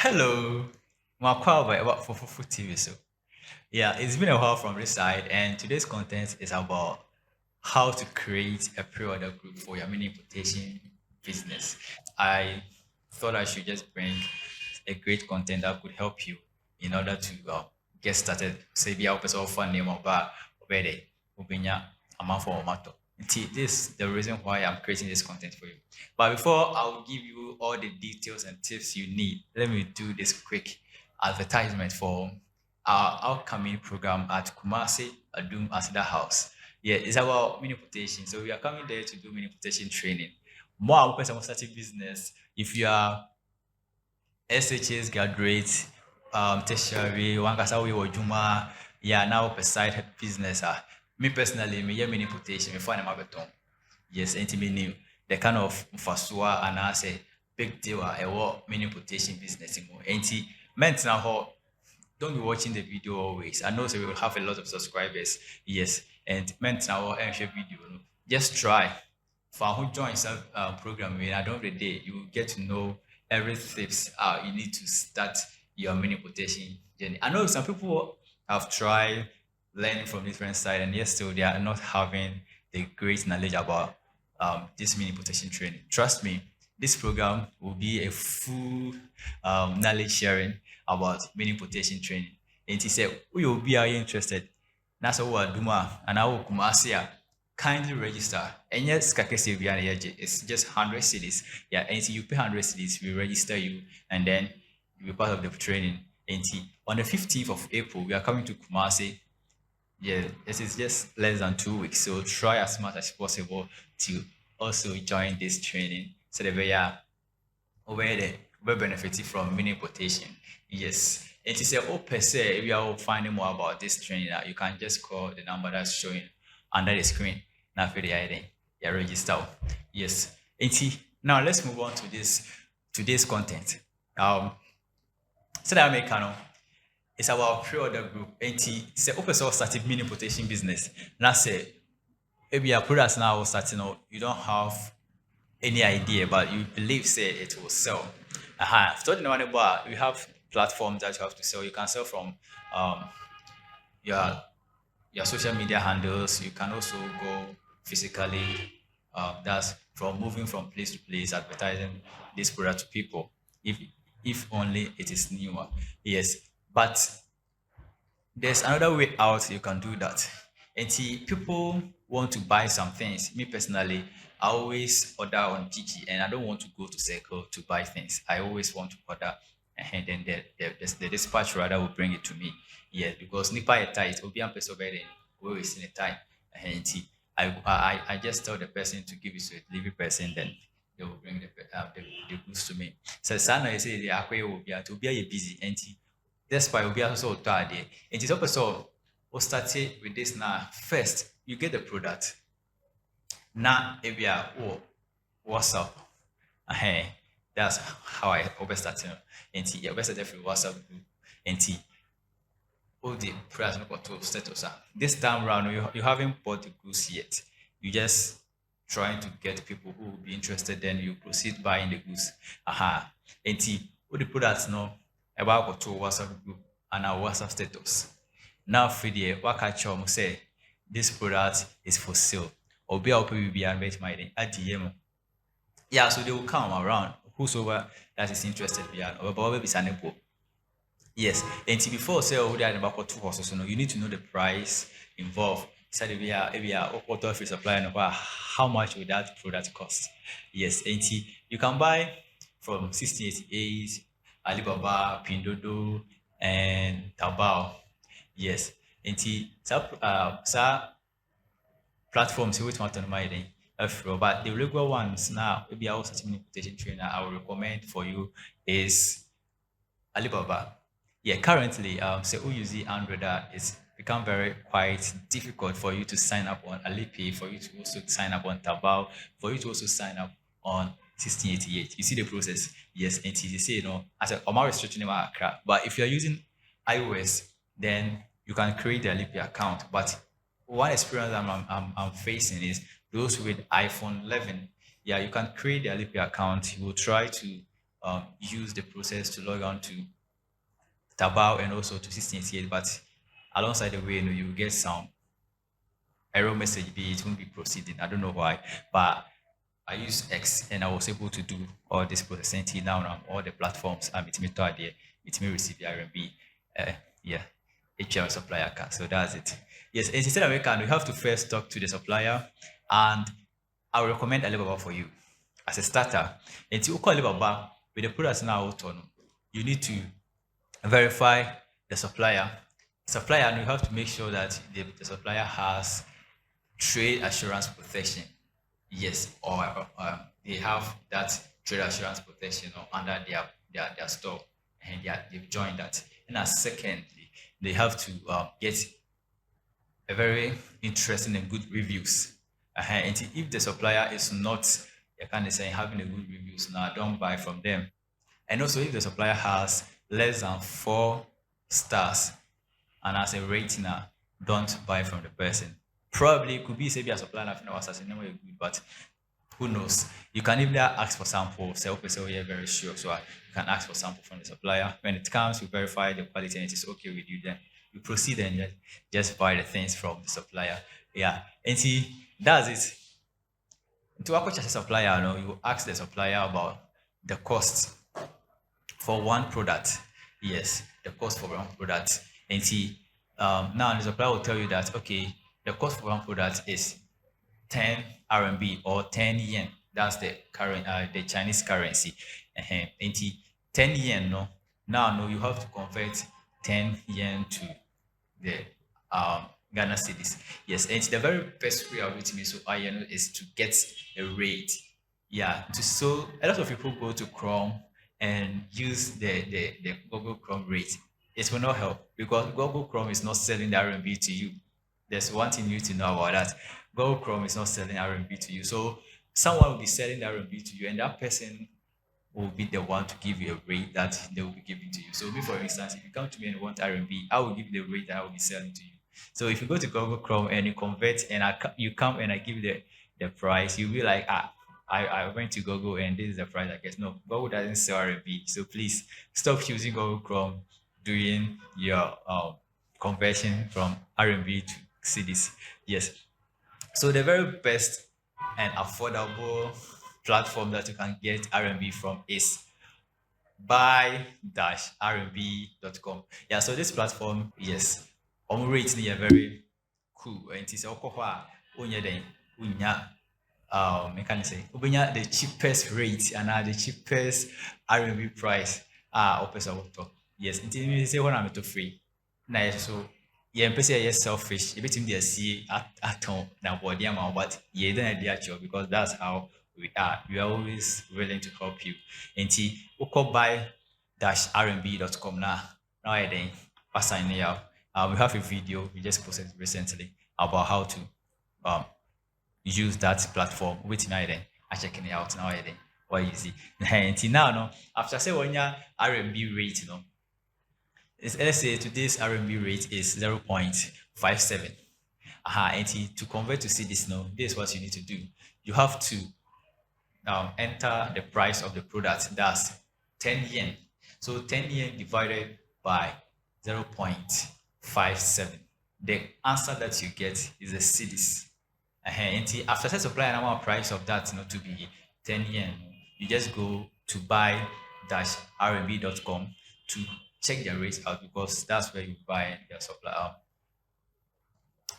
Hello, Makwa about for TV. So yeah, it's been a while from this side, and today's content is about how to create a pre-order group for your mini importation business. I thought I should just bring a great content that could help you in order to get started. Say, be our person for name or bar already. Ubinya amount for matter. This is the reason why I'm creating this content for you. But before I'll give you all the details and tips you need, let me do this quick advertisement for our upcoming program at Kumasi Adum Asida House. Yeah, it's about mini quotation. So we are coming there to do mini quotation training. More person starting business. If you are SHS graduate, tertiary, one kasa we juma, yeah, now per side business. Me personally, me yeah mini quotation, me find my beton. Yes, and me new the kind of fasua and I say big deal a what mini quotation business. And meant now don't be watching the video always. I know so we will have a lot of subscribers. Yes, and meant now and share video. No. Just try. For who joins a program, at the end of the day, you will get to know every tips you need to start your mini quotation journey. I know some people have tried learning from different side, and yet still they are not having the great knowledge about this mini quotation training. Trust me, this program will be a full knowledge sharing about mini quotation training. And he said, we will be interested. That's what we're doing. And I will come kindly register. And yes, it's just 100 cities. Yeah, and you pay 100 cities, we register you, and then you'll be part of the training. And on the 15th of April, we are coming to Kumasi. Yeah, this is just less than 2 weeks. So try as much as possible to also join this training so that we are where the we benefiting from mini quotation. Yes. It is a per se. If you are finding more about this training, you can just call the number that's showing under the screen. Now for the ID, you register. Yes. Now let's move on to this today's content. So that I make it's our pre-order group. It's a open source started mini quotation business. Now say if your products now starting out, you don't have any idea, but you believe say it will sell. So you know about you have platforms that you have to sell. You can sell from um, your your social media handles. You can also go physically. That's from moving from place to place, advertising this product to people. If only it is newer. Yes, but there's another way out you can do that. And see, people want to buy some things. Me personally, I always order on Gigi and I don't want to go to Circle to buy things. I always want to order and then the dispatch rather will bring it to me. Yes, because Nipa a tight, Obi and Peso Beden, we will see a time. And see, I just tell the person to give it to a delivery person, then they will bring the goods to me. So, Sana, you say the Akwe will be a busy empty. That's why we also thought it. It is also we started with this now. First, you get the product. Now, if you are WhatsApp, hey, that's how I always started. And yeah, we started with WhatsApp group. And all the prayers not got to status. This time round, you haven't bought the goods yet. You just trying to get people who will be interested. Then you proceed buying the goods. And all the products now about to WhatsApp group and our WhatsApp status. Now for the waka say this product is for sale. Or be open will be unmet my at DM. Yeah, so they will come around. Whosoever that is interested beyond or be sanable. Yes, and before say oh they are about two horses, so no, you need to know the price involved. So if we are what of supply and how much would that product cost? Yes, and you can buy from 1688, Alibaba, Pindodo, and Taobao. Yes, and platforms which want to mind but the regular ones now, maybe I also quotation trainer I will recommend for you is Alibaba. Yeah, currently, say who use the Android it's become very quite difficult for you to sign up on Alipay, for you to also sign up on Tabao, for you to also sign up on 1688. You see the process? Yes, and you say, as a Omar restriction in Accra. But if you're using iOS, then you can create the Alipay account. But one experience I'm facing is those with iPhone 11. Yeah, you can create the Alipay account. You will try to use the process to log on to Tabao and also to 1688. But alongside the way, you will get some error message be it won't be proceeding. I don't know why, but I use X and I was able to do all this processing till now on all the platforms. It's me to idea, it's me receive the RMB. Yeah, HL supplier card. So that's it. Yes, and instead of American, you have to first talk to the supplier, and I will recommend Alibaba for you as a starter. And to call Alibaba with the products now out on, you need to verify the supplier. Supplier, and you have to make sure that the supplier has trade assurance protection. Yes, or they have that trade assurance protection under their store, and they've joined that. And as secondly, they have to get a very interesting and good reviews. And if the supplier is not, you can say having a good reviews now, don't buy from them. And also, if the supplier has less than 4 stars and as a rating, don't buy from the person. Probably it could be say be a supplier of no assassin, good, but who knows? You can even ask for sample. Self so you're very sure. So you can ask for sample from the supplier. When it comes, you verify the quality and it is okay with you. Then you proceed and just buy the things from the supplier. Yeah, and see that's it. To work with a supplier, you ask the supplier about the cost for one product. Yes, the cost for one product. And see, now the supplier will tell you that okay, the cost for one product is 10 RMB or 10 yen. That's the current the Chinese currency. And 10 yen, no. Now no, you have to convert 10 yen to the Ghana cedis. Yes, and the very best way of it me so I know is to get a rate. Yeah, so a lot of people go to Chrome and use the Google Chrome rate. It will not help because Google Chrome is not selling the RMB to you. There's one thing you need to know about that. Google Chrome is not selling RMB to you. So someone will be selling the RMB to you, and that person will be the one to give you a rate that they will be giving to you. So, me, for instance, if you come to me and want RMB, I will give you the rate that I will be selling to you. So, if you go to Google Chrome and you convert and you come and I give you the price, you'll be like, I went to Google and this is the price I guess. No, Google doesn't sell RMB. So, please stop using Google Chrome doing your conversion from RMB to CDs. Yes. So the very best and affordable platform that you can get RMB from is buy-rmb.com. Yeah, so this platform, yes, rates are very cool. And it's alcohol, I can say, the cheapest rate and the cheapest RMB price. Yes, until say when I'm to free. Now, so yɛmpɛ sɛ yɛyɛ selfish yɛbɛtumi de asie atɔn na bɔde ama wo but yɛda no adi akyerɛw because that's how we are always willing to help you nti wokɔ buy-rmb.com na wayɛ den wasign it out. We have a video we just posted recently about how to use that platform waiting ayɛ den checking it out na wayɛ den wayɛ easy nti now no after say wɔnya RMB rate let's say today's RMB rate is 0.57. And to convert to CDs now, this is what you need to do. You have to enter the price of the product. That's 10 yen. So 10 yen divided by 0.57. The answer that you get is the CDs. And after set supply and our price of that to be 10 yen, you just go to buy-rmb.com to check their rates out because that's where you buy their supply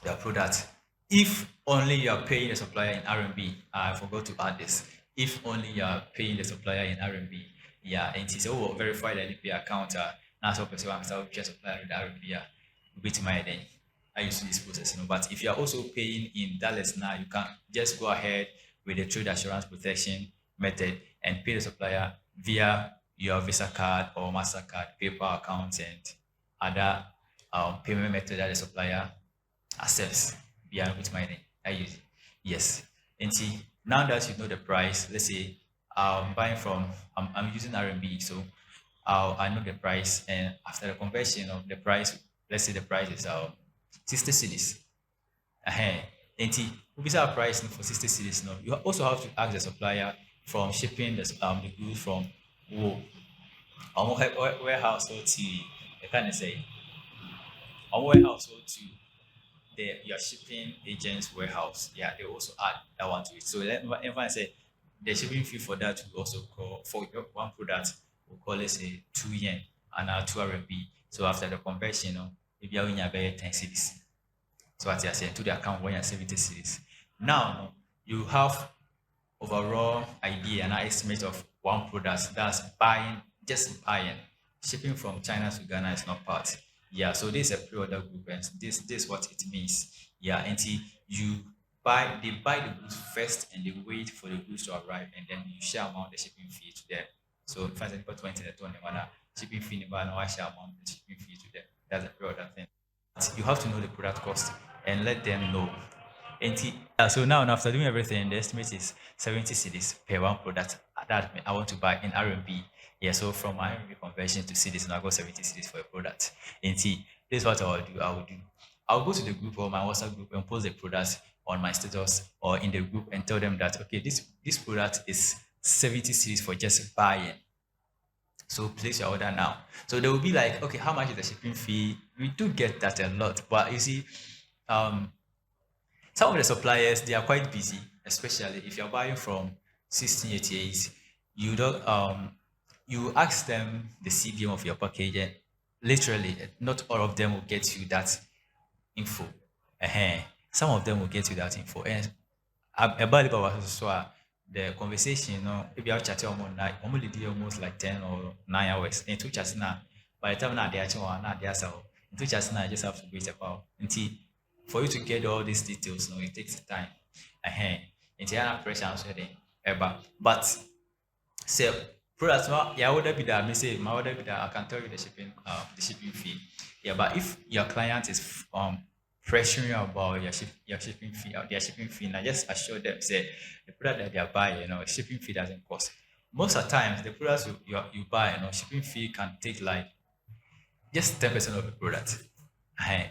their product. If only you are paying the supplier in RMB, I forgot to add this. If only you are paying the supplier in RMB, yeah, and it's verify the LP account. Now so person wants to just supplier with RMB, with my then I use this process. But if you are also paying in dollars now, you can just go ahead with the trade assurance protection method and pay the supplier via your Visa card or MasterCard, PayPal account, and other payment method that the supplier accepts via with my name. I use it. Yes. And see, now that you know the price, let's say I'm buying from, I'm using RMB, so I know the price, and after the conversion of the price, let's say the price is 60 cedis. And see, we our price for 60 cedis. No, you also have to ask the supplier from shipping the goods from wo warehouse to I can't say warehouse to your shipping agent's warehouse. Yeah, they also add that one to it. So if I say the shipping fee for that will also call for your one product, we'll call it say 2 yen and 2 RMB. So after the conversion, if you're in your 10 cities. So as I say to the account when you're 70 cities. Now you have overall idea and estimate of one product that's buying, just buying. Shipping from China to Ghana is not part. Yeah, so this is a pre-order group and this is what it means. Yeah, until you they buy the goods first and they wait for the goods to arrive and then you share amount the shipping fee to them. So if I say 20 the 20 shipping fee no I share amount the shipping fee to them. That's a pre-order thing. You have to know the product cost and let them know. Yeah, so now after doing everything, the estimate is 70 cedis per one product that I want to buy in RMB. Yeah, so from my RMB conversion to cedis, now I got 70 cedis for a product. And this is what I will do. I'll go to the group or my WhatsApp group and post the product on my status or in the group and tell them that okay, this product is 70 cedis for just buying. So place your order now. So they will be like, okay, how much is the shipping fee? We do get that a lot, but you see, um, some of the suppliers they are quite busy, especially if you're buying from 1688. You don't you ask them the CBM of your package, and literally not all of them will get you that info. Some of them will get you that info. And about Alibaba so the conversation, if you are chatting almost like almost like 10 or 9 hours. And two chats now, by the time now they actually want now they are so in two chats now, I just have to wait about until for you to get all these details, it takes time. Into pressure and so then. But say products yeah would be that me say my order be that I can tell you the shipping fee. Yeah, but if your client is pressuring you about your shipping fee or their shipping fee, now just assure them say the product that they are buying, shipping fee doesn't cost. Most of the times the products you buy, shipping fee can take like just 10% of the product.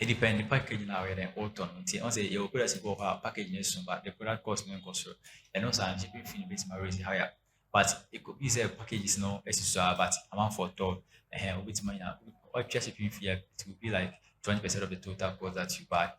It depends the package now where then all on until I say your product go package is soon, but the product cost no cost. And also shipping fee bit my raise higher. But it could be say package is no extra but amount for total with money or shipping fee it will be like 20% of the total cost that you buy.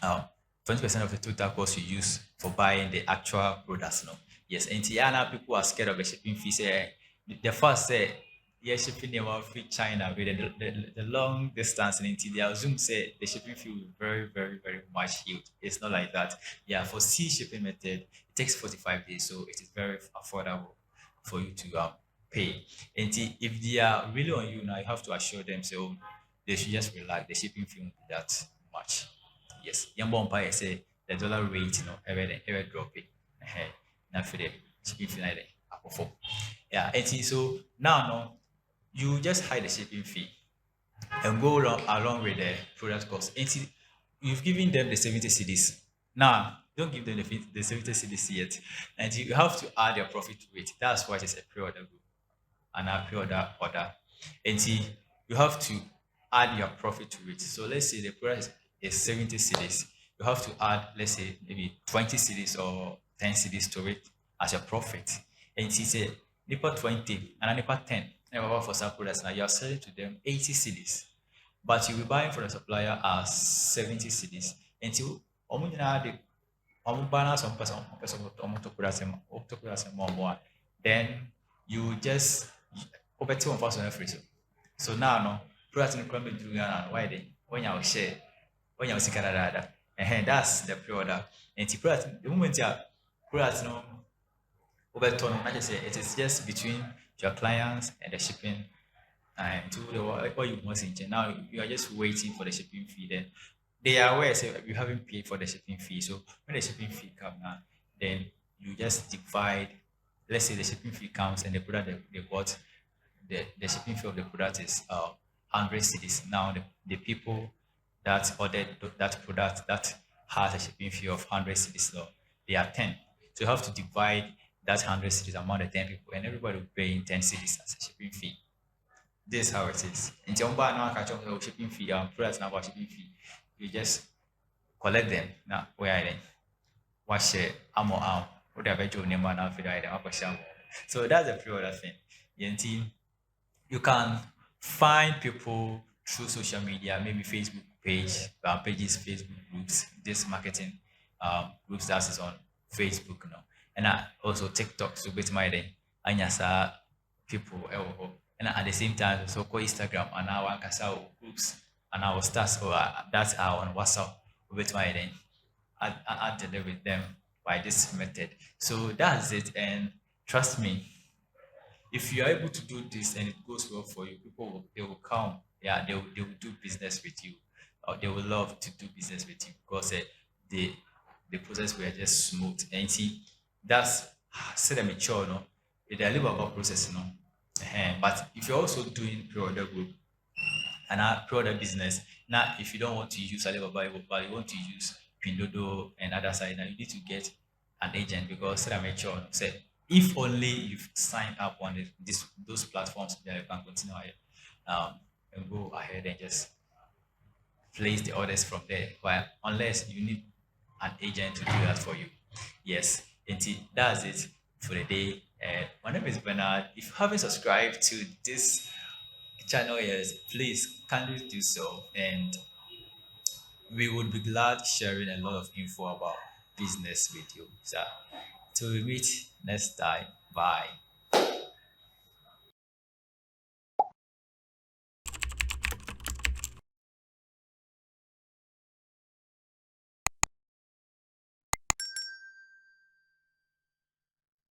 um 20% of the total cost you use for buying the actual products. No, yes, and now people are scared of the shipping fee. Say the first say yeah, shipping them out free China with the long distance and until they assume say the shipping fee will be very, very, very much huge. It's not like that. Yeah, for sea shipping method, it takes 45 days, so it is very affordable for you to pay. And if they are really on you now, you have to assure them so they should just relax. The shipping fee won't be that much. Yes, young bumpire say the dollar rate, ever drop it. Not for the shipping fee like that. Yeah, and so now no, you just hide the shipping fee and go along with the product cost. And you've given them the 70 CDs. Now, don't give them the 70 CDs yet. And you have to add your profit to it. That's why it's a pre-order group and a pre-order order. And you have to add your profit to it. So let's say the price is 70 CDs. You have to add, let's say, maybe 20 CDs or 10 CDs to it as your profit. And he said, Nipa 20 and Nipa 10. And for some products now, you are selling to them 80 CDs. But you'll be buying from the supplier as 70 CDs. Until balance some person to put us more. Then you just over 2,000 free. So now no product no come into Ghana why then when you share when you see Canada and that's the pre-order. And the product the moment you product no over turn I just say it is just between your clients and the shipping and to the what you want in now you are just waiting for the shipping fee. Then they are aware say you haven't paid for the shipping fee. So when the shipping fee come now, then you just divide. Let's say the shipping fee comes and the product they bought, the shipping fee of the product is 100 cities. Now the people that ordered that product that has a shipping fee of 100 cities, so they are 10. So you have to divide that 100 cities among the 10 people, and everybody will pay in 10 cities as a shipping fee. This is how it is. In Tiongba, now catch up with shipping fee, products now about shipping fee. You just collect them. Now, where are they? What share? Amo am. What have I told them now? For the item, So that's the pre-order thing. Yenti, you can find people through social media, maybe Facebook pages, Facebook groups, this marketing groups that is on Facebook, and also TikTok. So with my day, and yes, people, and at the same time, so call Instagram and our Kasao groups and our stars or that's our on WhatsApp with my day. I deliver with them by this method. So that's it, and trust me, if you are able to do this and it goes well for you, people will they will come. Yeah, they will do business with you. Or they will love to do business with you because the the process were just smooth. And see, that's still a mature, no. The Alibaba process, no. But if you're also doing pre-order group and product business. Now, if you don't want to use Alibaba, but you want to use Pindodo and other side, now you need to get an agent because say make sure say if only you've signed up on those platforms, then you can continue ahead, and go ahead and just place the orders from there. But unless you need an agent to do that for you, yes, indeed, that's it for the day. My name is Bernard. If you haven't subscribed to this channel yes, please kindly do so. And we would be glad sharing a lot of info about business with you. So, till we meet next time. Bye.